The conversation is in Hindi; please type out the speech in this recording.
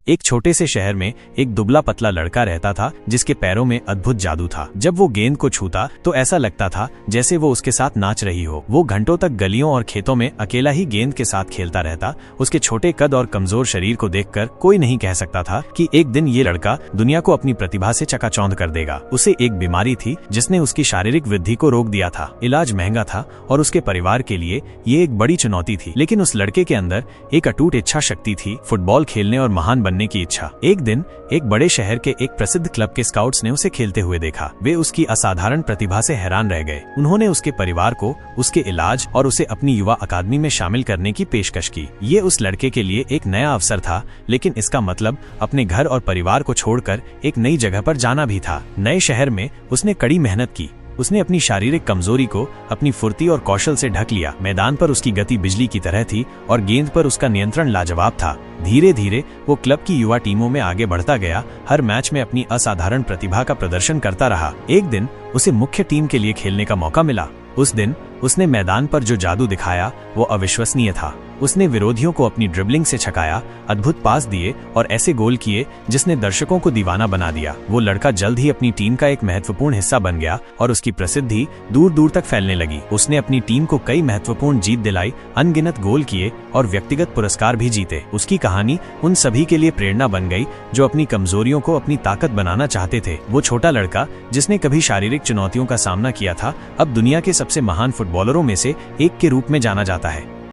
एक छोटे से शहर में एक दुबला पतला लड़का रहता था जिसके पैरों में अद्भुत जादू था। जब वो गेंद को छूता तो ऐसा लगता था जैसे वो उसके साथ नाच रही हो। वो घंटों तक गलियों और खेतों में अकेला ही गेंद के साथ खेलता रहता। उसके छोटे कद और कमजोर शरीर को देखकर कोई नहीं कह सकता था कि एक दिन ये लड़का दुनिया को अपनी प्रतिभा से चकाचौंध कर देगा। उसे एक बीमारी थी जिसने उसकी शारीरिक वृद्धि को रोक दिया था। इलाज महंगा था और उसके परिवार के लिए ये एक बड़ी चुनौती थी, लेकिन उस लड़के के अंदर एक अटूट इच्छा शक्ति थी, फुटबॉल खेलने और महान बनने की इच्छा। एक दिन एक बड़े शहर के एक प्रसिद्ध क्लब के स्काउट्स ने उसे खेलते हुए देखा। वे उसकी असाधारण प्रतिभा से हैरान रह गए। उन्होंने उसके परिवार को उसके इलाज और उसे अपनी युवा अकादमी में शामिल करने की पेशकश की। ये उस लड़के के लिए एक नया अवसर था, लेकिन इसका मतलब अपने घर और परिवार को छोड़कर एक नई जगह पर जाना भी था। नए शहर में उसने कड़ी मेहनत की। उसने अपनी शारीरिक कमजोरी को अपनी फुर्ती और कौशल से ढक लिया। मैदान पर उसकी गति बिजली की तरह थी और गेंद पर उसका नियंत्रण लाजवाब था। धीरे धीरे वो क्लब की युवा टीमों में आगे बढ़ता गया, हर मैच में अपनी असाधारण प्रतिभा का प्रदर्शन करता रहा। एक दिन उसे मुख्य टीम के लिए खेलने का मौका मिला। उस दिन उसने मैदान पर जो जादू दिखाया वो अविश्वसनीय था। उसने विरोधियों को अपनी ड्रिबलिंग से छकाया, अद्भुत पास दिए और ऐसे गोल किए जिसने दर्शकों को दीवाना बना दिया। वो लड़का जल्द ही अपनी टीम का एक महत्वपूर्ण हिस्सा बन गया और उसकी प्रसिद्धि दूर दूर तक फैलने लगी। उसने अपनी टीम को कई महत्वपूर्ण जीत दिलाई, अनगिनत गोल किए और व्यक्तिगत पुरस्कार भी जीते। उसकी कहानी उन सभी के लिए प्रेरणा बन गई जो अपनी कमजोरियों को अपनी ताकत बनाना चाहते थे। वो छोटा लड़का जिसने कभी शारीरिक चुनौतियों का सामना किया था, अब दुनिया के सबसे महान फुटबॉलरों में से एक के रूप में जाना जाता है।